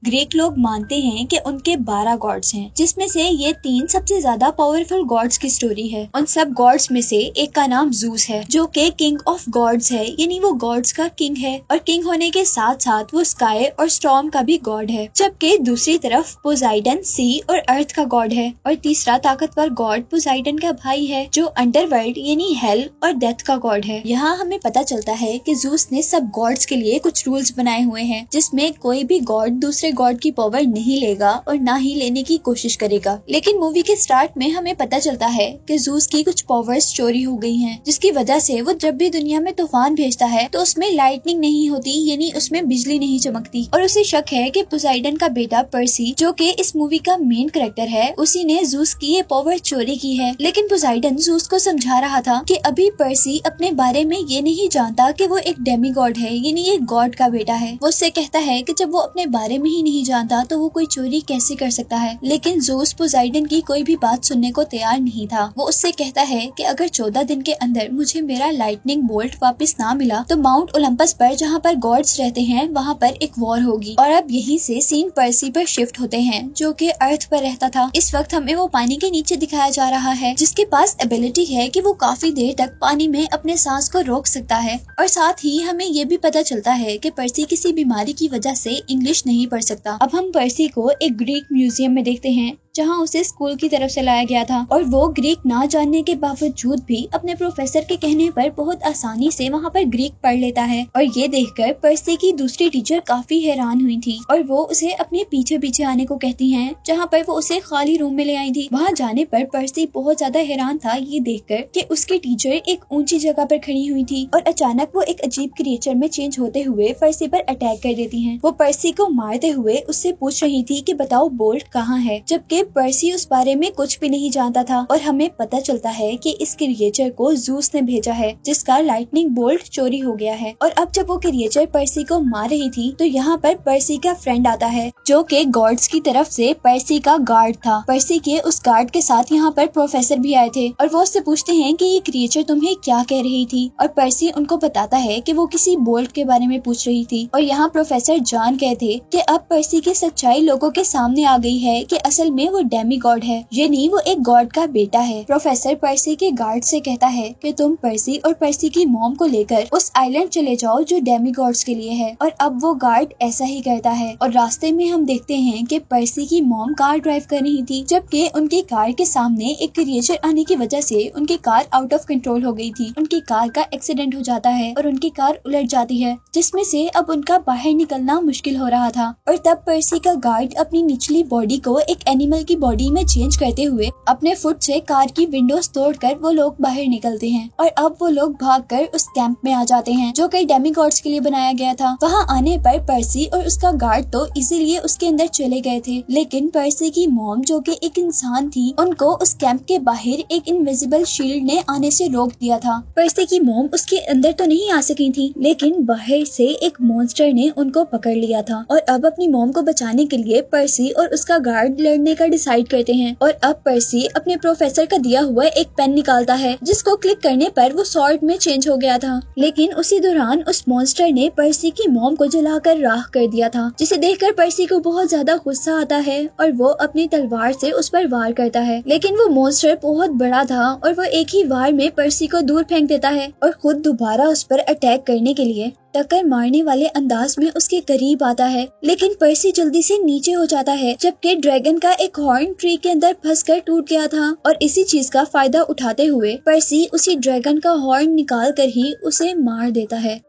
Greek लोग मानते हैं कि उनके 12 गॉड्स हैं, जिसमें से ये 3 सबसे ज्यादा पावरफुल गॉड्स की स्टोरी है। उन सब गॉड्स में से एक का नाम जूस है, जो कि किंग ऑफ गॉड्स है, यानी वो गॉड्स का किंग है और किंग होने के साथ साथ वो स्काई और स्टॉर्म का भी गॉड है। जबकि दूसरी तरफ पोसाइडन सी और अर्थ का गॉड है और तीसरा ताकतवर गॉड पोसाइडन का भाई है, जो अंडरवर्ल्ड यानी हेल और डेथ का गॉड है। यहाँ हमें पता चलता है कि जूस ने सब गॉड्स के लिए कुछ रूल्स बनाए हुए हैं, जिसमें कोई भी गॉड दूसरे गॉड की पावर नहीं लेगा और ना ही लेने की कोशिश करेगा। लेकिन मूवी के स्टार्ट में हमें पता चलता है कि जूस की कुछ पावर्स चोरी हो गई हैं, जिसकी वजह से वो जब भी दुनिया में तूफान भेजता है तो उसमें लाइटनिंग नहीं होती, यानी उसमें बिजली नहीं चमकती। और उसे शक है कि पोसाइडन का बेटा पर्सी, जो कि इस मूवी का मेन कैरेक्टर है, उसी ने जूस की ये पावर चोरी की है। लेकिन पोसाइडन जूस को समझा रहा था कि अभी पर्सी अपने बारे में ये नहीं जानता कि वो एक डेमी गॉड है, यानी एक गॉड का बेटा है। वो उससे कहता है कि जब वो अपने बारे में ही नहीं जानता तो वो कोई चोरी कैसे कर सकता है। लेकिन जूस पोसाइडन की कोई भी बात सुनने को तैयार नहीं था। वो उससे कहता है कि अगर 14 दिन के अंदर मुझे मेरा लाइटनिंग बोल्ट वापस ना मिला तो माउंट ओलंपस पर, जहाँ पर गॉड्स रहते हैं, वहाँ पर एक वॉर होगी। और अब यहीं से सीन पर्सी पर शिफ्ट होते हैं, जो कि अर्थ पर रहता था। इस वक्त हमें वो पानी के नीचे दिखाया जा रहा है, जिसके पास एबिलिटी है कि वो काफी देर तक पानी में अपने सांस को रोक सकता है। और साथ ही हमें ये भी पता चलता है कि पर्सी किसी बीमारी की वजह से इंग्लिश नहीं पढ़ सकता। अब हम पर्सी को एक ग्रीक म्यूजियम में देखते हैं, जहां उसे स्कूल की तरफ से लाया गया था और वो ग्रीक ना जानने के बावजूद भी अपने प्रोफेसर के कहने पर बहुत आसानी से वहां पर ग्रीक पढ़ लेता है। और ये देखकर पर्सी की दूसरी टीचर काफी हैरान हुई थी और वो उसे अपने पीछे पीछे आने को कहती हैं, जहां पर वो उसे खाली रूम में ले आई थी। वहां जाने पर पर्सी बहुत ज्यादा हैरान था ये देखकर कि उसकी टीचर एक ऊंची जगह पर खड़ी हुई थी और अचानक वो एक अजीब क्रिएचर में चेंज होते हुए पर्सी पर अटैक कर देती हैं। वो पर्सी को मारते हुए उससे पूछ रही थी कि बताओ बोल्ट कहाँ है, जबकि पर्सी उस बारे में कुछ भी नहीं जानता था। और हमें पता चलता है कि इस क्रिएचर को जूस ने भेजा है, जिसका लाइटनिंग बोल्ट चोरी हो गया है। और अब जब वो क्रिएचर पर्सी को मार रही थी तो यहाँ पर पर्सी का फ्रेंड आता है, जो कि गॉड्स की तरफ से पर्सी का गार्ड था। पर्सी के उस गार्ड के साथ यहाँ पर प्रोफेसर भी आए थे और वो उससे पूछते हैं कि ये क्रिएचर तुम्हें क्या कह रही थी। और पर्सी उनको बताता है कि वो किसी बोल्ट के बारे में पूछ रही थी। और यहाँ प्रोफेसर जान गए थे कि अब पर्सी की सच्चाई लोगों के सामने आ गई है कि असल में वो डेमी गॉड है, यानी वो एक गॉड का बेटा है। प्रोफेसर पर्सी के गार्ड से कहता है कि तुम पर्सी और पर्सी की मॉम को लेकर उस आइलैंड चले जाओ जो डेमी गॉड्स के लिए है। और अब वो गार्ड ऐसा ही करता है और रास्ते में हम देखते हैं कि पर्सी की मॉम कार ड्राइव कर रही थी, जबकि उनकी कार के सामने एक क्रिएचर आने की वजह से उनकी कार आउट ऑफ कंट्रोल हो गई थी। उनकी कार का एक्सीडेंट हो जाता है और उनकी कार उलट जाती है, जिसमें से अब उनका बाहर निकलना मुश्किल हो रहा था। और तब पर्सी का गार्ड अपनी निचली बॉडी को एक एनिमल की बॉडी में चेंज करते हुए अपने फुट से कार की विंडोज तोड़कर वो लोग बाहर निकलते हैं। और अब वो लोग भागकर उस कैंप में आ जाते हैं, जो कई डेमी गॉड्स के लिए बनाया गया था। वहाँ आने पर पर्सी और उसका गार्ड तो इसीलिए उसके अंदर चले गए थे, लेकिन पर्सी की मॉम, जो कि एक इंसान थी, उनको उस कैंप के बाहर एक इनविजिबल शील्ड ने आने से रोक दिया था। पर्सी की मॉम उसके अंदर तो नहीं आ सकी थी, लेकिन बाहर से एक मॉन्स्टर ने उनको पकड़ लिया था। और अब अपनी मॉम को बचाने के लिए पर्सी और उसका गार्ड लड़ने का डिसाइड करते हैं। और अब पर्सी अपने प्रोफेसर का दिया हुआ एक पेन निकालता है, जिसको क्लिक करने पर वो स्वॉर्ड में चेंज हो गया था। लेकिन उसी दौरान उस मॉन्स्टर ने पर्सी की मॉम को जलाकर राख कर दिया था, जिसे देखकर पर्सी को बहुत ज्यादा गुस्सा आता है और वो अपनी तलवार से उस पर वार करता है। लेकिन वो मॉन्स्टर बहुत बड़ा था और वो एक ही वार में पर्सी को दूर फेंक देता है और खुद दोबारा उस पर अटैक करने के लिए टक्कर मारने वाले अंदाज में उसके करीब आता है। लेकिन पर्सी जल्दी से नीचे हो जाता है, जबकि ड्रैगन का एक हॉर्न ट्री के अंदर फंसकर टूट गया था। और इसी चीज का फायदा उठाते हुए पर्सी उसी ड्रैगन का हॉर्न निकाल कर ही उसे मार देता है।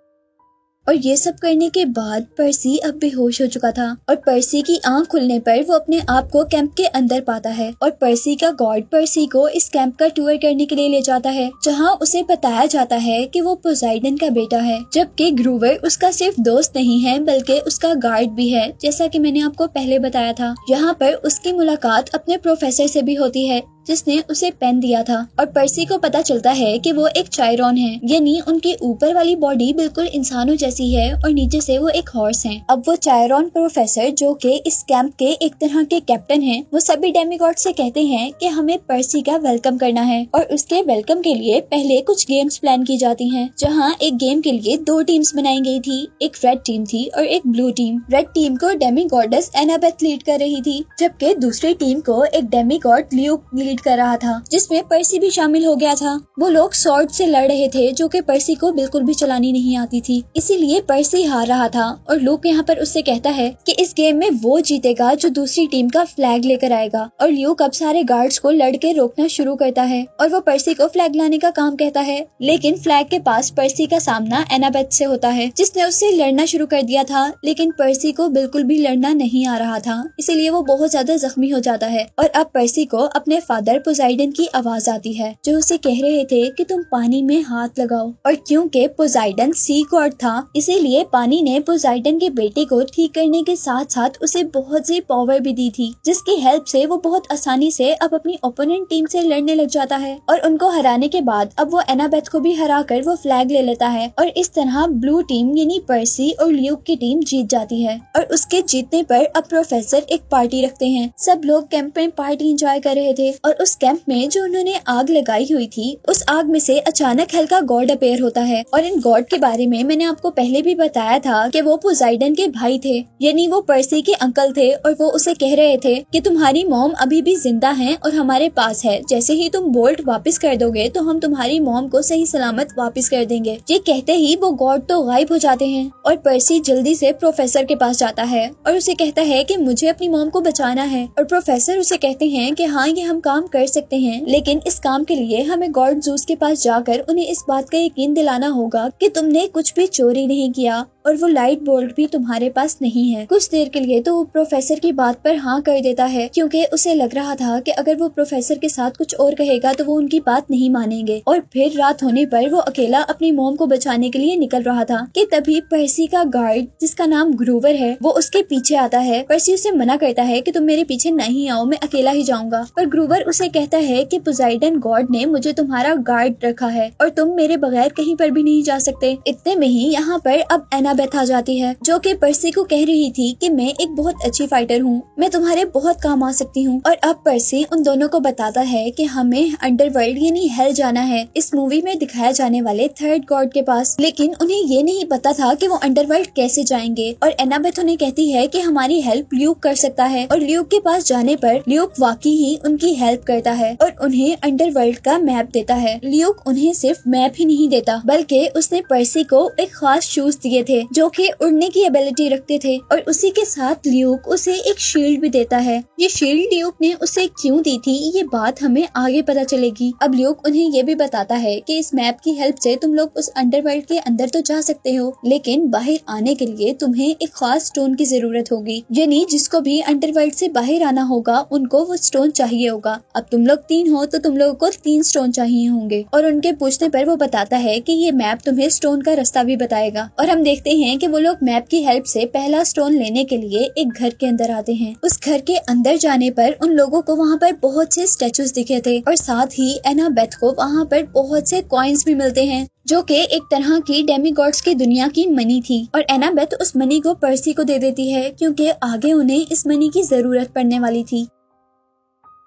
और ये सब करने के बाद पर्सी अब बेहोश हो चुका था और पर्सी की आंख खुलने पर वो अपने आप को कैंप के अंदर पाता है। और पर्सी का गॉड पर्सी को इस कैंप का टूर करने के लिए ले जाता है, जहां उसे बताया जाता है कि वो पोसाइडन का बेटा है, जबकि ग्रूवर उसका सिर्फ दोस्त नहीं है बल्कि उसका गार्ड भी है, जैसा कि मैंने आपको पहले बताया था। यहाँ पर उसकी मुलाकात अपने प्रोफेसर से भी होती है, जिसने उसे पेन दिया था और पर्सी को पता चलता है कि वो एक चायरॉन है, यानी उनकी ऊपर वाली बॉडी बिल्कुल इंसानों जैसी है और नीचे से वो एक हॉर्स है। अब वो चायरॉन प्रोफेसर जो कि इस कैंप के एक तरह के कैप्टन हैं, वो सभी डेमिगॉड से कहते हैं कि हमें पर्सी का वेलकम करना है और उसके वेलकम के लिए पहले कुछ गेम्स प्लान की जाती हैं, जहां एक गेम के लिए 2 टीम्स बनाई गई थी। एक रेड टीम थी और एक ब्लू टीम। रेड टीम को डेमिगॉडेस एनाबेथ लीड कर रही थी, जबकि दूसरी टीम को एक डेमिगॉड ल्यूक लीड कर रहा था, जिसमें पर्सी भी शामिल हो गया था। वो लोग स्वॉर्ड से लड़ रहे थे, जो कि पर्सी को बिल्कुल भी चलानी नहीं आती थी, इसीलिए पर्सी हार रहा था। और ल्यूक यहाँ पर उससे कहता है कि इस गेम में वो जीतेगा जो दूसरी टीम का फ्लैग लेकर आएगा। और ल्यूक अब सारे गार्ड्स को लड़के रोकना शुरू करता है और वो पर्सी को फ्लैग लाने का काम कहता है, लेकिन फ्लैग के पास पर्सी का सामना एनाबेथ से होता है, जिसने उससे लड़ना शुरू कर दिया था। लेकिन पर्सी को बिल्कुल भी लड़ना नहीं आ रहा था, इसीलिए वो बहुत ज्यादा जख्मी हो जाता है। और अब पर्सी को अपने फादर पोसाइडन की आवाज आती है, जो उसे कह रहे थे कि तुम पानी में हाथ लगाओ। और क्योंकि पोसाइडन सी गॉड था, इसीलिए पानी ने पोसाइडन के बेटे को ठीक करने के साथ साथ उसे बहुत सी पावर भी दी थी, जिसकी हेल्प से वो बहुत आसानी से अब अपनी ओपोनेंट टीम से लड़ने लग जाता है। और उनको हराने के बाद अब वो एनाबेथ को भी हरा कर वो फ्लैग ले लेता है और इस तरह ब्लू टीम यानी पर्सी और ल्यूक की टीम जीत जाती है। और उसके जीतने पर अब प्रोफेसर एक पार्टी रखते हैं। सब लोग कैंप में पार्टी एंजॉय कर रहे थे और उस कैंप में जो उन्होंने आग लगाई हुई थी, उस आग में से अचानक हल्का गॉड अपेयर होता है। और इन गॉड के बारे में मैंने आपको पहले भी बताया था कि वो पोसाइडन के भाई थे, यानी वो पर्सी के अंकल थे। और वो उसे कह रहे थे कि तुम्हारी मॉम अभी भी जिंदा है और हमारे पास है, जैसे ही तुम बोल्ट वापस कर दोगे तो हम तुम्हारी मॉम को सही सलामत वापस कर देंगे। ये कहते ही वो गॉड तो गायब हो जाते हैं और पर्सी जल्दी से प्रोफेसर के पास जाता है और उसे कहता है कि मुझे अपनी मॉम को बचाना है। और प्रोफेसर उसे कहते हैं कि हाँ, ये हम काम कर सकते हैं, लेकिन इस काम के लिए हमें गॉड ज़ूस के पास जाकर उन्हें इस बात का यकीन दिलाना होगा कि तुमने कुछ भी चोरी नहीं किया और वो लाइट बोल्ट भी तुम्हारे पास नहीं है। कुछ देर के लिए तो वो प्रोफेसर की बात पर हाँ कर देता है, क्योंकि उसे लग रहा था कि अगर वो प्रोफेसर के साथ कुछ और कहेगा तो वो उनकी बात नहीं मानेंगे। और फिर रात होने पर वो अकेला अपनी मॉम को बचाने के लिए निकल रहा था कि तभी पर्सी का गार्ड, जिसका नाम ग्रूवर है, वो उसके पीछे आता है। पर्सी उसे मना करता है कि तुम मेरे पीछे नहीं आओ, मैं अकेला ही जाऊंगा। पर ग्रूवर उसे कहता है कि पोसाइडन गॉड ने मुझे तुम्हारा गार्ड रखा है और तुम मेरे बगैर कहीं पर भी नहीं जा सकते। इतने में ही यहाँ पर अब एनाबेथ आ जाती है, जो कि पर्सी को कह रही थी कि मैं एक बहुत अच्छी फाइटर हूँ, मैं तुम्हारे बहुत काम आ सकती हूँ। और अब पर्सी उन दोनों को बताता है कि हमें अंडरवर्ल्ड यानी हेल जाना है, इस मूवी में दिखाया जाने वाले थर्ड गॉड के पास। लेकिन उन्हें ये नहीं पता था कि वो अंडरवर्ल्ड कैसे जाएंगे। और एनाबेथ उन्हें कहती है कि हमारी हेल्प ल्यूक कर सकता है। और ल्यूक के पास जाने पर ल्यूक वाकई ही उनकी हेल्प करता है और उन्हें अंडरवर्ल्ड का मैप देता है। ल्यूक उन्हें सिर्फ मैप ही नहीं देता, बल्कि उसने पर्सी को एक खास शूज दिए थे जो कि उड़ने की एबिलिटी रखते थे। और उसी के साथ ल्यूक उसे एक शील्ड भी देता है। ये शील्ड ल्यूक ने उसे क्यों दी थी, ये बात हमें आगे पता चलेगी। अब ल्यूक उन्हें ये भी बताता है कि इस मैप की हेल्प से तुम लोग उस अंडरवर्ल्ड के अंदर तो जा सकते हो, लेकिन बाहर आने के लिए तुम्हें एक खास स्टोन की जरूरत होगी, यानी जिसको भी अंडरवर्ल्ड से बाहर आना होगा उनको वो स्टोन चाहिए होगा। अब तुम लोग 3 हो तो तुम लोगों को 3 स्टोन चाहिए होंगे। और उनके पूछने पर वो बताता है कि ये मैप तुम्हें स्टोन का रास्ता भी बताएगा। और हम देखते हैं कि वो लोग मैप की हेल्प से पहला स्टोन लेने के लिए एक घर के अंदर आते हैं। उस घर के अंदर जाने पर उन लोगों को वहाँ पर बहुत से स्टेचूज दिखे थे और साथ ही एनाबेथ को वहाँ पर बहुत से कॉइन्स भी मिलते हैं, जो कि एक तरह की डेमीगॉड्स की दुनिया की मनी थी। और एनाबेथ उस मनी को पर्सी को दे देती है, क्योंकि आगे उन्हें इस मनी की जरूरत पड़ने वाली थी।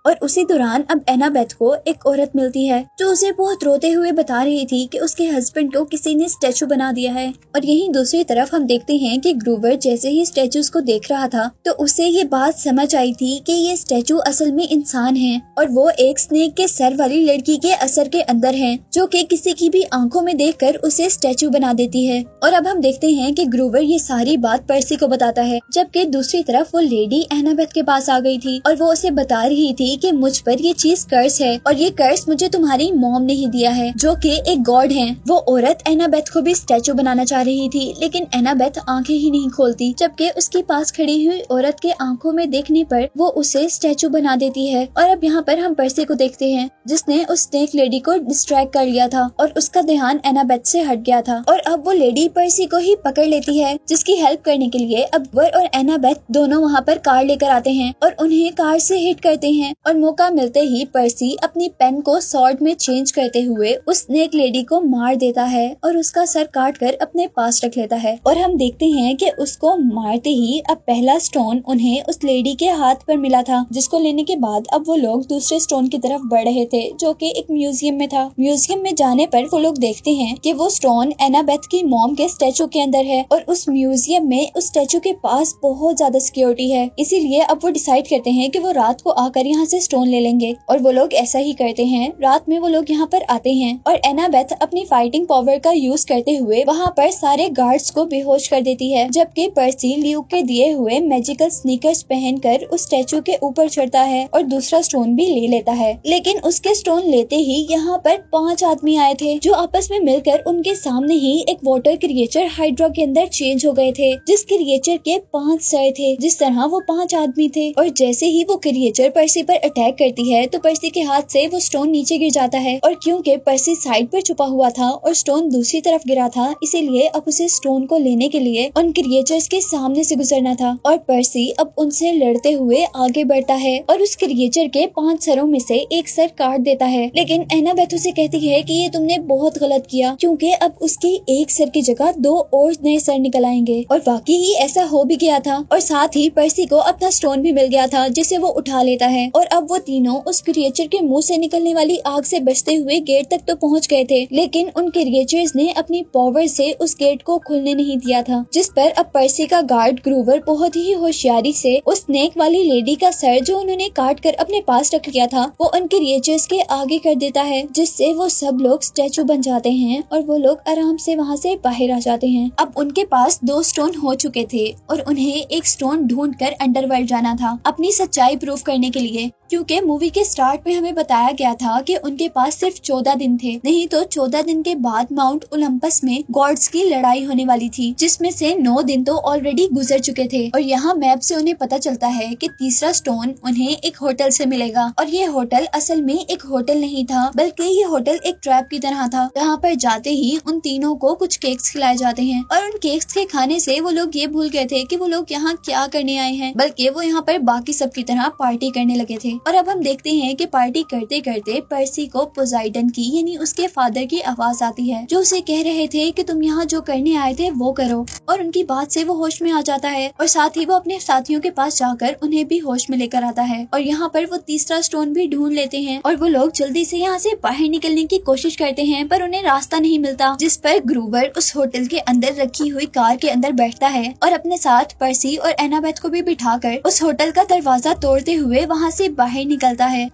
और उसी दौरान अब एनाबेथ को एक औरत मिलती है जो उसे बहुत रोते हुए बता रही थी कि उसके हस्बैंड को किसी ने स्टैचू बना दिया है। और यहीं दूसरी तरफ हम देखते हैं कि ग्रूवर जैसे ही स्टैचूज को देख रहा था तो उसे ये बात समझ आई थी कि ये स्टैचू असल में इंसान हैं और वो एक स्नेक के सर वाली लड़की के असर के अंदर हैं, जो कि किसी की भी आंखों में देखकर उसे स्टैचू बना देती है। और अब हम देखते हैं कि ग्रूवर ये सारी बात पर्सी को बताता है, जबकि दूसरी तरफ वो लेडी एनाबेथ के पास आ गई थी और वो उसे बता रही थी कि मुझ पर ये चीज कर्स है और ये कर्स मुझे तुम्हारी मॉम ने ही दिया है, जो कि एक गॉड है। वो औरत एनाबेथ को भी स्टैचू बनाना चाह रही थी, लेकिन एनाबेथ आंखें ही नहीं खोलती, जबकि उसके पास खड़ी हुई औरत के आंखों में देखने पर वो उसे स्टैचू बना देती है। और अब यहाँ पर हम पर्सी को देखते हैं, जिसने उस स्नेक लेडी को डिस्ट्रैक्ट कर लिया था और उसका ध्यान एनाबेथ से हट गया था। और अब वो लेडी पर्सी को ही पकड़ लेती है, जिसकी हेल्प करने के लिए अब वर और एनाबेथ दोनों वहाँ पर कार लेकर आते हैं और उन्हें कार से हिट करते हैं और मौका मिलते ही पर्सी अपनी पेन को स्वॉर्ड में चेंज करते हुए उस स्नेक लेडी को मार देता है और उसका सर काट कर अपने पास रख लेता है। और हम देखते हैं कि उसको मारते ही अब पहला स्टोन उन्हें उस लेडी के हाथ पर मिला था, जिसको लेने के बाद अब वो लोग दूसरे स्टोन की तरफ बढ़ रहे थे जो कि एक म्यूजियम में था। म्यूजियम में जाने पर वो लोग देखते हैं कि वो स्टोन एनाबेथ की मॉम के स्टैचू के अंदर है और उस म्यूजियम में उस स्टैचू के पास बहुत ज्यादा सिक्योरिटी है, इसीलिए अब वो डिसाइड करते हैं कि वो रात को आकर यहाँ से स्टोन ले लेंगे। और वो लोग ऐसा ही करते हैं। रात में वो लोग यहाँ पर आते हैं और एनाबेथ अपनी फाइटिंग पावर का यूज करते हुए वहाँ पर सारे गार्ड्स को बेहोश कर देती है, जबकि पर्सी ल्यूक के दिए हुए मैजिकल स्नीकर्स पहनकर उस स्टैचू के ऊपर चढ़ता है और दूसरा स्टोन भी ले लेता है। लेकिन उसके स्टोन लेते ही यहाँ पर 5 आदमी आए थे जो आपस में मिलकर उनके सामने ही एक वाटर क्रिएचर हाइड्रा के अंदर चेंज हो गए थे, जिस क्रिएचर के 5 सर थे। जिस तरह वो 5 आदमी थे और जैसे ही वो क्रिएचर पर्सी पर अटैक करती है तो पर्सी के हाथ से वो स्टोन नीचे गिर जाता है और क्योंकि पर्सी साइड पर छुपा हुआ था और स्टोन दूसरी तरफ गिरा था, इसीलिए अब उसे स्टोन को लेने के लिए उन क्रिएचर्स के सामने से गुजरना था। और पर्सी अब उनसे लड़ते हुए आगे बढ़ता है और उस क्रिएचर के 5 सरों में से एक सर काट देता है। लेकिन एनाबेथ उसे कहती है कि ये तुमने बहुत गलत किया, क्योंकि अब उसकी एक सर की जगह 2 और नए सर निकल आएंगे। और वाकई ही ऐसा हो भी गया था और साथ ही पर्सी को अपना स्टोन भी मिल गया था जिसे वो उठा लेता है। और अब वो तीनों उस क्रिएचर के मुंह से निकलने वाली आग से बचते हुए गेट तक तो पहुंच गए थे, लेकिन उन क्रिएचर्स ने अपनी पावर से उस गेट को खुलने नहीं दिया था, जिस पर अब पर्सी का गार्ड ग्रूवर बहुत ही होशियारी से उस स्नेक वाली लेडी का सर जो उन्होंने काट कर अपने पास रख लिया था वो उन क्रिएचर्स के आगे कर देता है, जिससे वो सब लोग स्टैचू बन जाते हैं और वो लोग आराम से वहाँ से बाहर आ जाते हैं। अब उनके पास 2 स्टोन हो चुके थे और उन्हें एक स्टोन ढूंढकर अंडरवर्ल्ड जाना था अपनी सच्चाई प्रूव करने के लिए, क्योंकि मूवी के स्टार्ट में हमें बताया गया था कि उनके पास सिर्फ 14 दिन थे, नहीं तो 14 दिन के बाद माउंट ओलंपस में गॉड्स की लड़ाई होने वाली थी, जिसमें से 9 दिन तो ऑलरेडी गुजर चुके थे। और यहाँ मैप से उन्हें पता चलता है कि तीसरा स्टोन उन्हें एक होटल से मिलेगा और ये होटल असल में एक होटल नहीं था, बल्कि ये होटल एक ट्रैप की तरह था, जहाँ पर जाते ही उन तीनों को कुछ केक्स खिलाए जाते हैं और उन केक्स के खाने से वो लोग ये भूल गए थे कि वो लोग यहाँ क्या करने आए हैं, बल्कि वो यहाँ पर बाकी सब की तरह पार्टी करने लगे थे। और अब हम देखते हैं कि पार्टी करते करते पर्सी को पोसाइडन की यानी उसके फादर की आवाज आती है, जो उसे कह रहे थे कि तुम यहाँ जो करने आए थे वो करो। और उनकी बात से वो होश में आ जाता है और साथ ही वो अपने साथियों के पास जाकर उन्हें भी होश में लेकर आता है और यहाँ पर वो तीसरा स्टोन भी ढूंढ लेते हैं और वो लोग जल्दी से यहाँ से बाहर निकलने की कोशिश करते हैं, पर उन्हें रास्ता नहीं मिलता, जिस पर ग्रूवर उस होटल के अंदर रखी हुई कार के अंदर बैठता है और अपने साथ पर्सी और एनाबेथ को भी बिठाकर उस होटल का दरवाजा तोड़ते हुए वहाँ से बाहर निकलता है।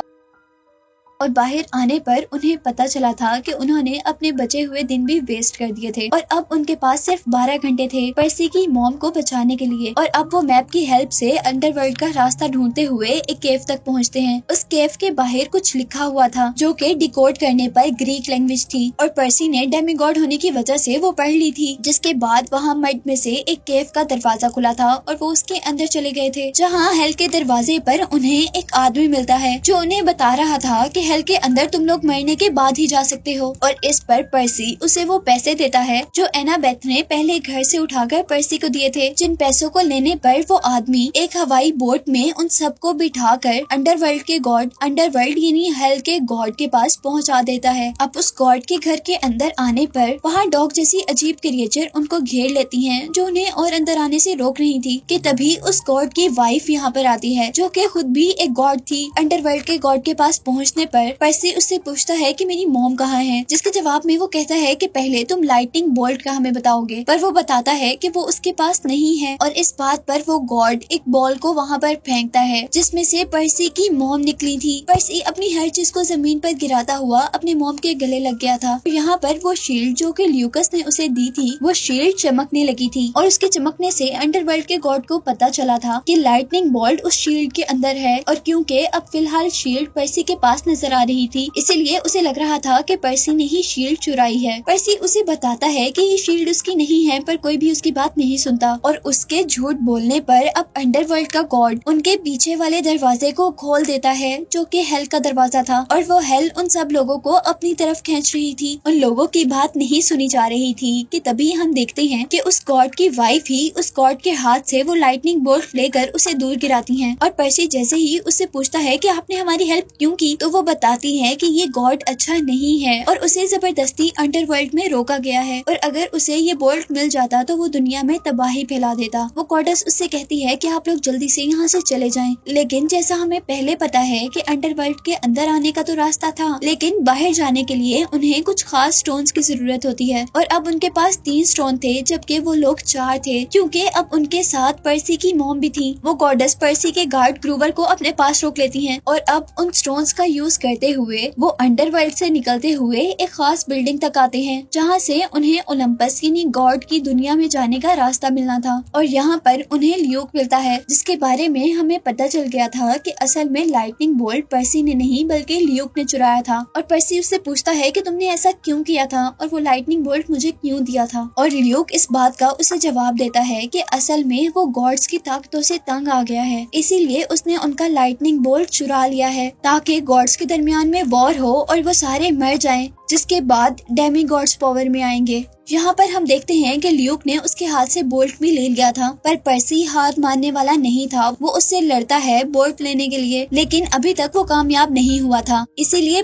और बाहर आने पर उन्हें पता चला था कि उन्होंने अपने बचे हुए दिन भी वेस्ट कर दिए थे और अब उनके पास सिर्फ 12 घंटे थे पर्सी की मॉम को बचाने के लिए। और अब वो मैप की हेल्प से अंडरवर्ल्ड का रास्ता ढूंढते हुए एक केव तक पहुंचते हैं। उस केव के बाहर कुछ लिखा हुआ था जो कि डिकोड करने पर ग्रीक लैंग्वेज थी और पर्सी ने डेमीगॉड होने की वजह से वो पढ़ ली थी, जिसके बाद वहाँ मड में से एक केव का दरवाजा खुला था और वो उसके अंदर चले गए थे, जहाँ हेल के दरवाजे पर उन्हें एक आदमी मिलता है जो उन्हें बता रहा था कि हेल के अंदर तुम लोग मरने के बाद ही जा सकते हो। और इस पर पर्सी उसे वो पैसे देता है जो एनाबेथ ने पहले घर से उठाकर पर्सी को दिए थे, जिन पैसों को लेने पर वो आदमी एक हवाई बोट में उन सबको बिठाकर अंडरवर्ल्ड के गॉड अंडरवर्ल्ड यानी हेल के गॉड के पास पहुंचा देता है। अब उस गॉड के घर के अंदर आने पर वहाँ डॉग जैसी अजीब क्रिएचर उनको घेर लेती हैं, जो उन्हें और अंदर आने से रोक रही थी कि तभी उस गॉड की वाइफ यहाँ पर आती है, जो कि खुद भी एक गॉड थी। अंडरवर्ल्ड के गॉड के पास पहुँचने पर पर्सी उससे पूछता है कि मेरी मॉम कहाँ है, जिसके जवाब में वो कहता है कि पहले तुम लाइटनिंग बोल्ट का हमें बताओगे, पर वो बताता है कि वो उसके पास नहीं है। और इस बात पर वो गॉड एक बॉल को वहाँ पर फेंकता है जिसमें से पर्सी की मॉम निकली थी। पर्सी अपनी हर चीज को जमीन पर गिराता हुआ अपने मॉम के गले लग गया था। यहाँ पर वो शील्ड जो कि ल्यूकस ने उसे दी थी वो शील्ड चमकने लगी थी और उसके चमकने से अंडरवर्ल्ड के गॉड को पता चला था कि लाइटनिंग बोल्ट उस शील्ड के अंदर है। और क्योंकि अब फिलहाल शील्ड पर्सी के पास नजर नजर आ रही थी, इसीलिए उसे लग रहा था कि पर्सी ने ही शील्ड चुराई है। पर्सी उसे बताता है कि ये शील्ड उसकी नहीं है, पर कोई भी उसकी बात नहीं सुनता और उसके झूठ बोलने पर अब अंडरवर्ल्ड का गॉड उनके पीछे वाले दरवाजे को खोल देता है, जो कि हेल का दरवाजा था, और वो हेल उन सब लोगों को अपनी तरफ खींच रही थी। उन लोगों की बात नहीं सुनी जा रही थी कि तभी हम देखते हैं कि उस गॉड की वाइफ ही उस गॉड के हाथ से वो लाइटनिंग बोल्ट लेकर उसे दूर गिराती हैं। और पर्सी जैसे ही उससे पूछता है कि आपने हमारी हेल्प क्यों की, तो वो बताती है कि ये गॉड अच्छा नहीं है और उसे जबरदस्ती अंडरवर्ल्ड में रोका गया है, और अगर उसे ये बोल्ट मिल जाता तो वो दुनिया में तबाही फैला देता। वो गॉडेस उससे कहती है कि आप लोग जल्दी से यहाँ से चले जाएं। लेकिन जैसा हमें पहले पता है कि अंडरवर्ल्ड के अंदर आने का तो रास्ता था, लेकिन बाहर जाने के लिए उन्हें कुछ खास स्टोन्स की जरूरत होती है, और अब उनके पास 3 स्टोन थे जबकि वो लोग 4 थे, क्योंकि अब उनके साथ पर्सी की मॉम भी थी। वो गॉडेस पर्सी के गार्ड ग्रूवर को अपने पास रोक लेती हैं और अब उन स्टोन्स का यूज करते हुए वो अंडरवर्ल्ड से निकलते हुए एक खास बिल्डिंग तक आते हैं, जहाँ से उन्हें ओलंपस यानी गॉड की दुनिया में जाने का रास्ता मिलना था। और यहाँ पर उन्हें ल्यूक मिलता है, जिसके बारे में हमें पता चल गया था कि असल में लाइटनिंग बोल्ट पर्सी ने नहीं बल्कि ल्यूक ने चुराया था। और पर्सी उससे पूछता है कि तुमने ऐसा क्यों किया था और वो लाइटनिंग बोल्ट मुझे क्यों दिया था। और ल्यूक इस बात का उसे जवाब देता है कि असल में वो गॉड्स की ताकतों से तंग आ गया है, इसीलिए उसने उनका लाइटनिंग बोल्ट चुरा लिया है ताकि गॉड्स के दरमियान में वॉर हो और वो सारे मर जाएं, जिसके बाद डेमी गॉड्स पावर में आएंगे। यहाँ पर हम देखते हैं कि ल्यूक ने उसके हाथ से बोल्ट भी ले लिया था, पर पर्सी हाथ मारने वाला नहीं था। वो उससे लड़ता है बोल्ट लेने के लिए, लेकिन अभी तक वो कामयाब नहीं हुआ था। इसीलिए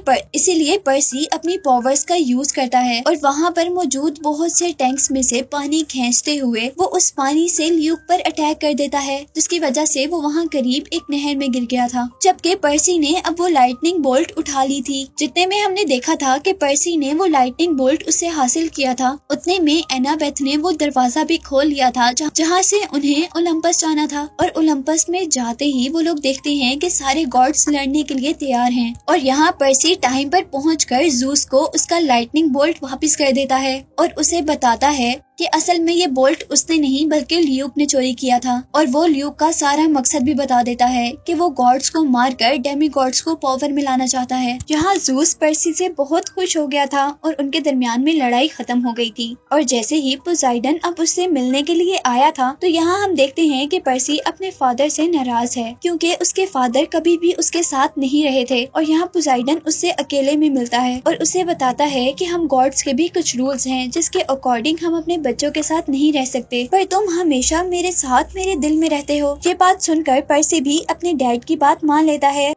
पर्सी अपनी पावर्स का यूज करता है और वहाँ पर मौजूद बहुत से टैंक्स में से पानी खींचते हुए वो उस पानी से ल्यूक पर अटैक कर देता है, जिसकी वजह से वो वहाँ करीब एक नहर में गिर गया था। जबकि पर्सी ने अब वो लाइटनिंग बोल्ट उठा ली थी। जितने में हमने देखा था कि पर्सी ने वो लाइटनिंग बोल्ट उससे हासिल किया था, उतने में एनाबेथ ने वो दरवाजा भी खोल लिया था जहाँ से उन्हें ओलंपस जाना था। और ओलंपस में जाते ही वो लोग देखते हैं कि सारे गॉड्स लड़ने के लिए तैयार हैं, और यहाँ पर्सी टाइम पर पहुंचकर ज़ूस को उसका लाइटनिंग बोल्ट वापस कर देता है और उसे बताता है कि असल में ये बोल्ट उसने नहीं बल्कि ल्यूक ने चोरी किया था। और वो ल्यूक का सारा मकसद भी बता देता है कि वो गॉड्स को मारकर डेमी गॉड्स को पावर में लाना चाहता है। यहाँ ज़ूस पर्सी से बहुत खुश हो गया था और उनके दरमियान में लड़ाई खत्म हो गई थी। और जैसे ही पोसाइडन अब उससे मिलने के लिए आया था, तो यहाँ हम देखते हैं कि पर्सी अपने फादर से नाराज है, क्योंकि उसके फादर कभी भी उसके साथ नहीं रहे थे। और यहाँ पोसाइडन उससे अकेले में मिलता है और उसे बताता है कि हम गॉड्स के भी कुछ रूल्स हैं, जिसके अकॉर्डिंग हम अपने बच्चों के साथ नहीं रह सकते, पर तुम हमेशा मेरे साथ मेरे दिल में रहते हो। ये बात सुनकर पर्सी भी अपने डैड की बात मान लेता है।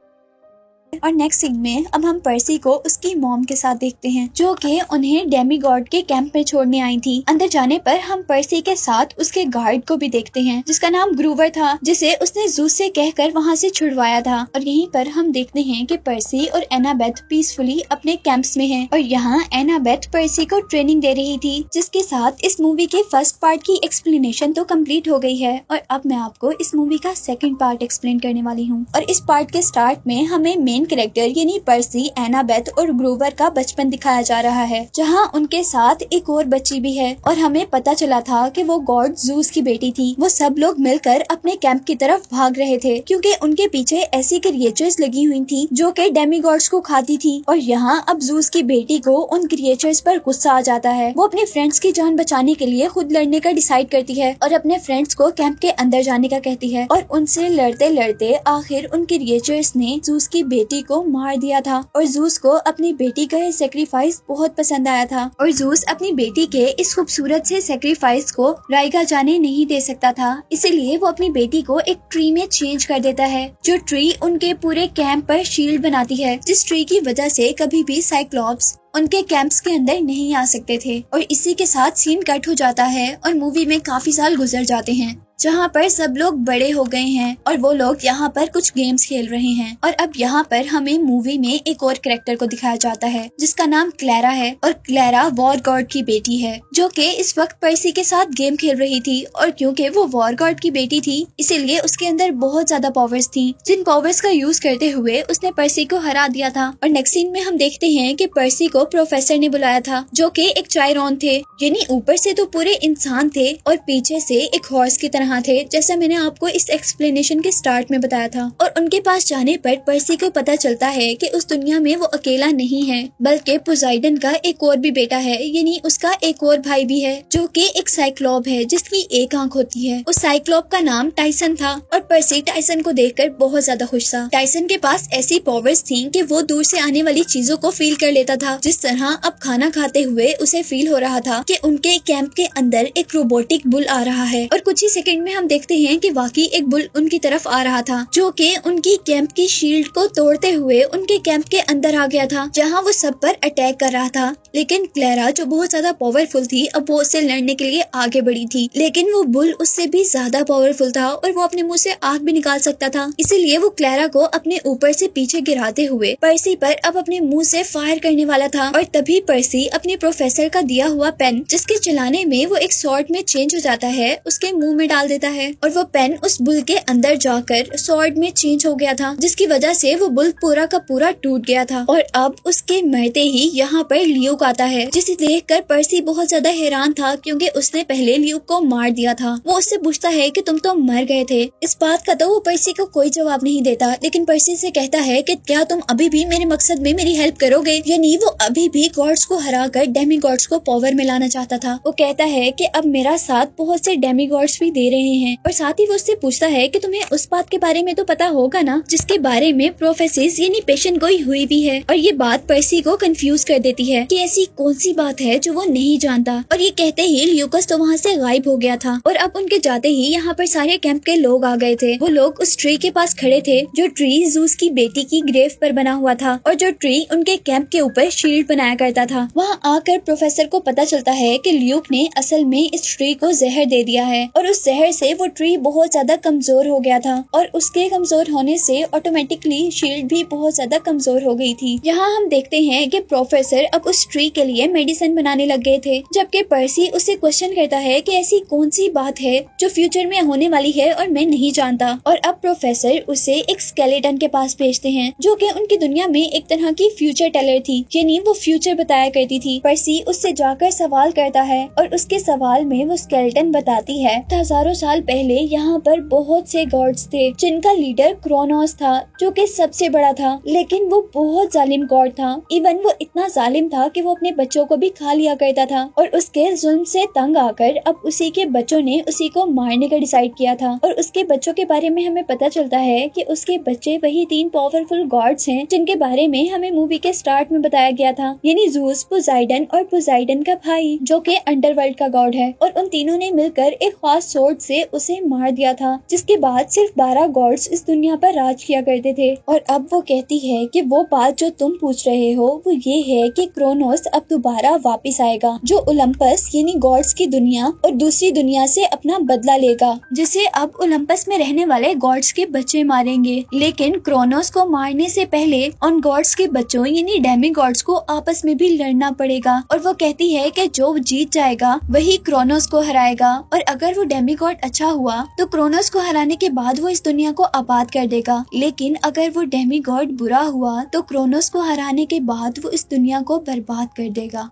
और नेक्स्ट सीन में अब हम पर्सी को उसकी मॉम के साथ देखते हैं, जो कि उन्हें डेमी गॉड के कैंप में छोड़ने आई थी। अंदर जाने पर हम पर्सी के साथ उसके गार्ड को भी देखते हैं, जिसका नाम ग्रूवर था, जिसे उसने ज़ूस से कहकर वहाँ से छुड़वाया था। और यहीं पर हम देखते हैं कि पर्सी और एनाबेथ पीसफुली अपने कैंप्स में हैं। और यहाँ एनाबेथ पर्सी को ट्रेनिंग दे रही थी, जिसके साथ इस मूवी के फर्स्ट पार्ट की एक्सप्लेनेशन तो कम्प्लीट हो गई है। और अब मैं आपको इस मूवी का सेकेंड पार्ट एक्सप्लेन करने वाली हूँ। और इस पार्ट के स्टार्ट में हमें मेन कैरेक्टर यानी पर्सी, एनाबेथ और ग्रूवर का बचपन दिखाया जा रहा है, जहां उनके साथ एक और बच्ची भी है। और हमें पता चला था कि वो गॉड ज़ूस की बेटी थी। वो सब लोग मिलकर अपने कैंप की तरफ भाग रहे थे, क्योंकि उनके पीछे ऐसी क्रिएचर्स लगी हुई थी जो कि डेमी गॉड्स को खाती थी। और यहाँ अब ज़ूस की बेटी को उन क्रिएचर्स पर गुस्सा आ जाता है। वो अपने फ्रेंड्स की जान बचाने के लिए खुद लड़ने का डिसाइड करती है और अपने फ्रेंड्स को कैंप के अंदर जाने का कहती है। और उनसे लड़ते लड़ते आखिर उन क्रिएचर्स ने ज़ूस की बेटी को मार दिया था। और ज़ूस को अपनी बेटी का सेक्रीफाइस बहुत पसंद आया था, और ज़ूस अपनी बेटी के इस खूबसूरत से सेक्रीफाइस को राइगा जाने नहीं दे सकता था। इसलिए वो अपनी बेटी को एक ट्री में चेंज कर देता है, जो ट्री उनके पूरे कैंप पर शील्ड बनाती है, जिस ट्री की वजह से कभी भी साइक्लॉप्स उनके कैंप्स के अंदर नहीं आ सकते थे। और इसी के साथ सीन कट हो जाता है और मूवी में काफी साल गुजर जाते हैं, जहाँ पर सब लोग बड़े हो गए हैं और वो लोग यहाँ पर कुछ गेम्स खेल रहे हैं। और अब यहाँ पर हमें मूवी में एक और कैरेक्टर को दिखाया जाता है, जिसका नाम क्लैरा है। और क्लैरा वॉर गॉड की बेटी है, जो कि इस वक्त पर्सी के साथ गेम खेल रही थी। और क्योंकि वो वॉर गॉड की बेटी थी, इसीलिए उसके अंदर बहुत ज्यादा पावर्स थी, जिन पावर्स का यूज करते हुए उसने पर्सी को हरा दिया था। और नेक्स्ट सीन में हम देखते हैं कि पर्सी को प्रोफेसर ने बुलाया था, जो कि एक चायरॉन थे, यानी ऊपर से तो पूरे इंसान थे और पीछे से एक हॉर्स की तरह यहाँ थे, जैसा मैंने आपको इस एक्सप्लेनेशन के स्टार्ट में बताया था। और उनके पास जाने पर पर्सी को पता चलता है कि उस दुनिया में वो अकेला नहीं है, बल्कि पोसाइडन का एक और भी बेटा है, यानी उसका एक और भाई भी है, जो कि एक साइक्लोप है जिसकी एक आंख होती है। उस साइक्लोप का नाम टाइसन था और पर्सी टाइसन को देखकर बहुत ज्यादा खुश था। टाइसन के पास ऐसी पावर्स थी कि वो दूर से आने वाली चीजों को फील कर लेता था, जिस तरह अब खाना खाते हुए उसे फील हो रहा था कि उनके कैंप के अंदर एक रोबोटिक बुल आ रहा है। और कुछ ही सेकंड में हम देखते हैं कि वाकई एक बुल उनकी तरफ आ रहा था, जो कि उनकी कैंप की शील्ड को तोड़ते हुए उनके कैंप के अंदर आ गया था, जहाँ वो सब पर अटैक कर रहा था। लेकिन क्लेरा जो बहुत ज्यादा पावरफुल थी, अब वो उससे लड़ने के लिए आगे बढ़ी थी, लेकिन वो बुल उससे भी ज्यादा पावरफुल था और वो अपने मुंह से आग भी निकाल सकता था। इसीलिए वो क्लेरा को अपने ऊपर से पीछे गिराते हुए पर्सी पर अब अपने मुंह से फायर करने वाला था। और तभी पर्सी अपने प्रोफेसर का दिया हुआ पेन, जिसके चलाने में वो एक स्वॉर्ड में चेंज हो जाता है, उसके मुंह में डाल देता है और वो पेन उस बुल के अंदर जाकर स्वॉर्ड में चेंज हो गया था, जिसकी वजह से वो बुल पूरा का पूरा टूट गया था। और अब उसके मरते ही यहाँ पर ल्यूक आता है, जिसे देखकर पर्सी बहुत ज्यादा हैरान था, क्योंकि उसने पहले ल्यूक को मार दिया था। वो उससे पूछता है कि तुम तो मर गए थे। इस बात का तो वो पर्सी को कोई जवाब नहीं देता, लेकिन पर्सी से कहता है कि क्या तुम अभी भी मेरे मकसद में मेरी हेल्प करोगे। यानी वो अभी भी गॉड्स को हराकर डेमी गॉड्स को पावर में लाना चाहता था। वो कहता है कि अब मेरा साथ बहुत से डेमी गॉड्स भी दे रहे हैं, और साथ ही वो उससे पूछता है कि तुम्हें उस बात के बारे में तो पता होगा ना, जिसके बारे में प्रोफेसिस यानी पेशेंट गोई हुई भी है। और ये बात पर्सी को कंफ्यूज कर देती है कि ऐसी कौन सी बात है जो वो नहीं जानता। और ये कहते ही ल्यूकस तो वहाँ से गायब हो गया था। और अब उनके जाते ही यहाँ पर सारे कैंप के लोग आ गए थे। वो लोग उस ट्री के पास खड़े थे, जो ट्री जूस की बेटी की ग्रेव पर बना हुआ था, और जो ट्री उनके कैंप के ऊपर शील्ड बनाया करता था। वहाँ आकर प्रोफेसर को पता चलता है कि ल्यूक ने असल में इस ट्री को जहर दे दिया है, और उस जहर से वो ट्री बहुत ज्यादा कमजोर हो गया था, और उसके कमजोर होने से ऑटोमेटिकली शील्ड भी बहुत ज्यादा कमजोर हो गई थी। यहाँ हम देखते हैं कि प्रोफेसर अब उस ट्री के लिए मेडिसिन बनाने लग गए थे, जबकि पर्सी उससे क्वेश्चन करता है कि ऐसी कौन सी बात है जो फ्यूचर में होने वाली है और मैं नहीं जानता। और अब प्रोफेसर उसे एक स्केलेटन के पास भेजते हैं, जो कि उनकी दुनिया में एक तरह की फ्यूचर टेलर थी, यानी वो फ्यूचर बताया करती थी। पर्सी उससे जाकर सवाल करता है, और उसके सवाल में वो स्केलेटन बताती है हजारों साल पहले यहाँ पर बहुत से गॉड्स थे, जिनका लीडर क्रोनोस था, जो कि सबसे बड़ा था, लेकिन वो बहुत जालिम गॉड था। इवन वो इतना जालिम था कि वो अपने बच्चों को भी खा लिया करता था, और उसके जुल्म से तंग आकर अब उसी के बच्चों ने उसी को मारने का डिसाइड किया था। और उसके बच्चों के बारे में हमें पता चलता है कि उसके बच्चे वही 3 पावरफुल गॉड्स हैं, जिनके बारे में हमें मूवी के स्टार्ट में बताया गया था, यानी ज़ूस, पोसाइडन और पोसाइडन का भाई, जो कि अंडरवर्ल्ड का गॉड है। और उन तीनों ने मिलकर एक खास सोर्ड से उसे मार दिया था, जिसके बाद सिर्फ 12 गॉड्स इस दुनिया पर राज किया करते थे। और अब वो कहती है कि वो बात जो तुम पूछ रहे हो वो ये है कि क्रोनोस अब दोबारा वापस आएगा, जो ओलंपस यानी गॉड्स की दुनिया और दूसरी दुनिया से अपना बदला लेगा, जिसे अब ओलंपस में रहने वाले गॉड्स के बच्चे मारेंगे। लेकिन क्रोनोस को मारने से पहले उन गॉड्स के बच्चों यानी डेमी गॉड्स को आपस में भी लड़ना पड़ेगा। और वो कहती है कि जो जीत जाएगा वही क्रोनोस को हराएगा, और अगर वो डेमी गॉड अच्छा हुआ तो क्रोनोस को हराने के बाद वो इस दुनिया को आबाद कर देगा, लेकिन अगर वो डेमी गॉड बुरा हुआ तो क्रोनोस को हराने के बाद वो इस दुनिया को बर्बाद कर देगा।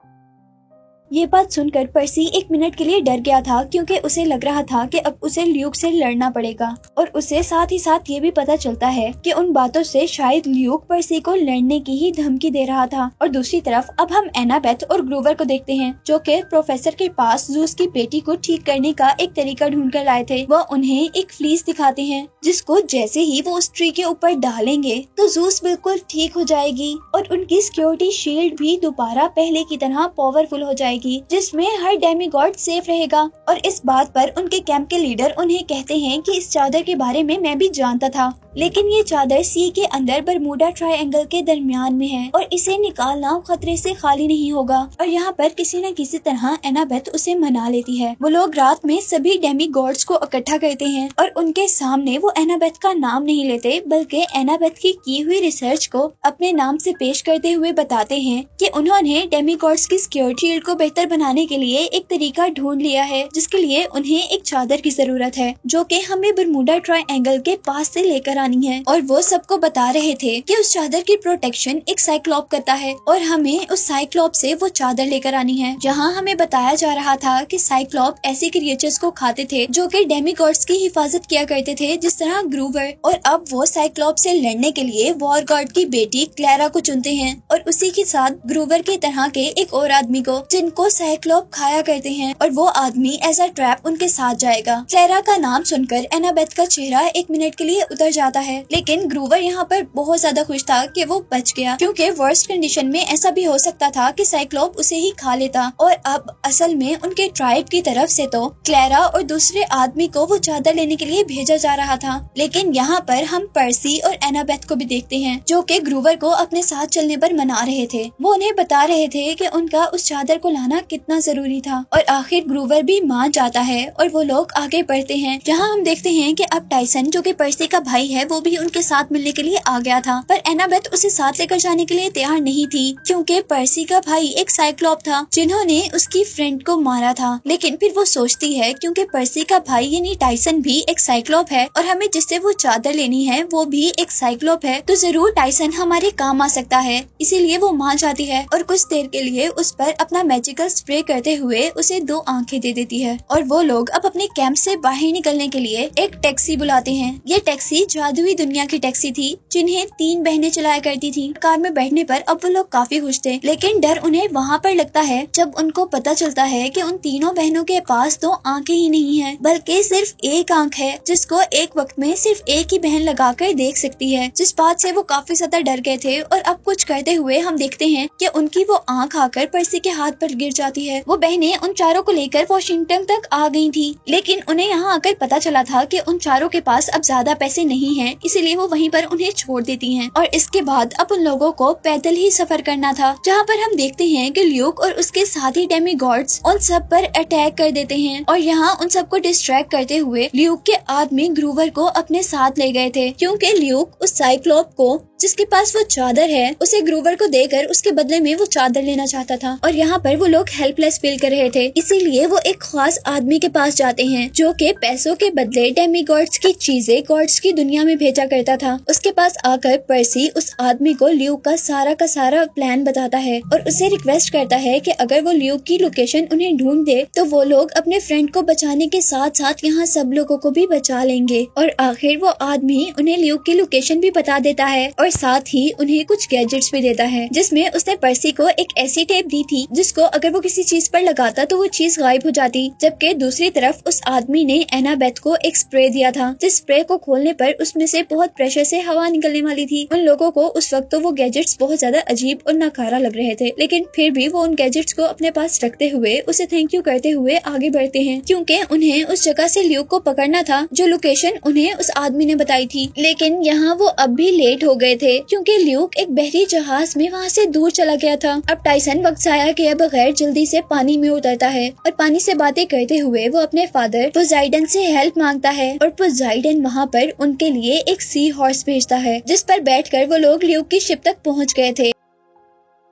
ये बात सुनकर पर्सी 1 मिनट के लिए डर गया था, क्योंकि उसे लग रहा था कि अब उसे ल्यूक से लड़ना पड़ेगा। और उसे साथ ही साथ ये भी पता चलता है कि उन बातों से शायद ल्यूक पर्सी को लड़ने की ही धमकी दे रहा था। और दूसरी तरफ अब हम एनाबेथ और ग्रूवर को देखते हैं, जो कि प्रोफेसर के पास ज़ूस की बेटी को ठीक करने का एक तरीका ढूंढ कर लाए थे। वह उन्हें एक फ्लीस दिखाते हैं, जिसको जैसे ही वो उस ट्री के ऊपर डालेंगे तो ज़ूस बिल्कुल ठीक हो जाएगी, और उनकी सिक्योरिटी शील्ड भी दोबारा पहले की तरह पावरफुल हो जाएगी, जिसमें हर डेमी गॉड सेफ रहेगा। और इस बात पर उनके कैंप के लीडर उन्हें कहते हैं कि इस चादर के बारे में मैं भी जानता था, लेकिन ये चादर सी के अंदर बरमूडा ट्रायंगल के दरमियान में है, और इसे निकालना खतरे से खाली नहीं होगा। और यहाँ पर किसी न किसी तरह एनाबेथ उसे मना लेती है। वो लोग रात में सभी डेमी गॉड्स को इकट्ठा करते हैं, और उनके सामने वो एनाबेथ का नाम नहीं लेते, बल्कि एनाबेथ की हुई रिसर्च को अपने नाम से पेश करते हुए बताते हैं कि उन्होंने डेमी गॉड्स की सिक्योरिटी शील्ड को बेहतर बनाने के लिए एक तरीका ढूंढ लिया है, जिसके लिए उन्हें एक चादर की जरूरत है, जो कि हमें बरमूडा ट्रायंगल के पास से लेकर आनी है और वो सबको बता रहे थे कि उस चादर की प्रोटेक्शन एक साइक्लॉप करता है और हमें उस साइक्लॉप से वो चादर लेकर आनी है। जहाँ हमें बताया जा रहा था कि साइक्लॉप ऐसे क्रिएचर्स को खाते थे जो कि डेमीगॉड्स की हिफाजत किया करते थे, जिस तरह ग्रूवर। और अब वो साइक्लॉप से लड़ने के लिए वॉर गॉड की बेटी क्लैरा को चुनते हैं और उसी के साथ ग्रूवर की तरह के एक और आदमी को, जिनको साइक्लॉप खाया करते हैं, और वो आदमी एज अ ट्रैप उनके साथ जाएगा। क्लैरा का नाम सुनकर एनाबेथ का चेहरा 1 मिनट के लिए उतर जाता है, लेकिन ग्रूवर यहाँ पर बहुत ज्यादा खुश था कि वो बच गया, क्योंकि वर्स्ट कंडीशन में ऐसा भी हो सकता था कि साइक्लॉप उसे ही खा लेता। और अब असल में उनके ट्राइब की तरफ से तो क्लैरा और दूसरे आदमी को वो चादर लेने के लिए भेजा जा रहा था। लेकिन यहाँ पर हम पर्सी और एनाबेथ को भी देखते हैं, जो कि ग्रूवर को अपने साथ चलने पर मना रहे थे। वो उन्हें बता रहे थे कि उनका उस चादर को लाना कितना जरूरी था, और आखिर ग्रूवर भी मान जाता है और वो लोग आगे बढ़ते हैं। जहाँ हम देखते हैं कि अब टाइसन, जो कि पर्सी का भाई है, वो भी उनके साथ मिलने के लिए आ गया था, पर एनाबेथ उसे साथ लेकर जाने के लिए तैयार नहीं थी, क्योंकि पर्सी का भाई एक साइक्लॉप था जिन्होंने उसकी फ्रेंड को मारा था। लेकिन फिर वो सोचती है क्योंकि पर्सी का भाई यानी टाइसन भी एक साइक्लॉप है और हमें जिससे वो चादर लेनी है वो भी एक साइक्लॉप है, तो जरूर टाइसन हमारे काम आ सकता है। इसीलिए वो मान जाती है और कुछ देर के लिए उस पर अपना मैजिकल स्प्रे करते हुए उसे 2 आंखें दे देती है। और वो लोग अब अपने कैंप से बाहर निकलने के लिए एक टैक्सी बुलाते हैं। ये टैक्सी जादुई दुनिया की टैक्सी थी जिन्हें 3 बहनें चलाया करती थी। कार में बैठने पर अब वो लोग काफी खुश थे, लेकिन डर उन्हें वहाँ पर लगता है जब उनको पता चलता है कि उन तीनों बहनों के पास 2 आंखें ही नहीं है, बल्कि सिर्फ एक आंख है जिसको एक वक्त में सिर्फ एक ही बहन लगाकर देख सकती है। जिस बात से वो काफी ज्यादा डर गए थे और अब कुछ करते हुए हम देखते हैं कि उनकी वो आंख आकर पर्सी के हाथ पर गिर जाती है। वो बहनें उन चारों को लेकर वॉशिंगटन तक आ गई थी, लेकिन उन्हें यहाँ आकर पता चला था कि उन चारों के पास अब ज्यादा पैसे नहीं हैं, इसीलिए वो वहीं पर उन्हें छोड़ देती हैं। और इसके बाद अब उन लोगों को पैदल ही सफर करना था, जहाँ पर हम देखते हैं कि ल्यूक और उसके साथी डेमीगॉड्स उन सब पर अटैक कर देते हैं। और यहाँ उन सबको डिस्ट्रैक्ट करते हुए ल्यूक के आदमी ग्रूवर को अपने साथ ले गए थे, क्योंकि ल्यूक उस साइक्लॉप को, जिसके पास वो चादर है, उसे ग्रूवर को देकर उसके बदले में वो चादर लेना चाहता था। और यहाँ पर वो लोग हेल्पलेस फील कर रहे थे, इसीलिए वो एक खास आदमी के पास जाते हैं जो कि पैसों के बदले डेमीगॉड्स की चीजें गॉड्स की दुनिया में भेजा करता था। उसके पास आकर पर्सी उस आदमी को ल्यूक का सारा प्लान बताता है और उसे रिक्वेस्ट करता है कि अगर वो ल्यूक की लोकेशन उन्हें ढूंढ दे तो वो लोग अपने फ्रेंड को बचाने के साथ साथ यहाँ सब लोगों को भी बचा लेंगे। और आखिर वो आदमी उन्हें ल्यूक की लोकेशन भी बता देता है और साथ ही उन्हें कुछ गैजेट्स भी देता है, जिसमें उसने पर्सी को एक ऐसी टेप दी थी जिसको अगर वो किसी चीज पर लगाता तो वो चीज गायब हो जाती। जबकि दूसरी तरफ उस आदमी ने एनाबेथ को एक स्प्रे दिया था, जिस स्प्रे को खोलने पर उसमें से बहुत प्रेशर से हवा निकलने वाली थी। उन लोगों को उस वक्त तो वो गैजेट्स बहुत ज्यादा अजीब और नकारा लग रहे थे, लेकिन फिर भी वो उन गैजेट्स को अपने पास रखते हुए उसे थैंक यू करते हुए आगे बढ़ते हैं, क्योंकि उन्हें उस जगह से ल्यूक को पकड़ना था जो लोकेशन उन्हें उस आदमी ने बताई थी। लेकिन यहाँ वो अब भी लेट हो गए थे, क्योंकि ल्यूक एक बहरी जहाज में वहाँ से दूर चला गया था। अब टाइसन वक्त जाया किए बगैर जल्दी से पानी में उतरता है और पानी से बातें करते हुए वो अपने फादर पोजाइडन से हेल्प मांगता है। और पोजाइडन वहाँ पर उनके लिए एक सी हॉर्स भेजता है, जिस पर बैठकर वो लोग ल्यूक की शिप तक पहुँच गए थे।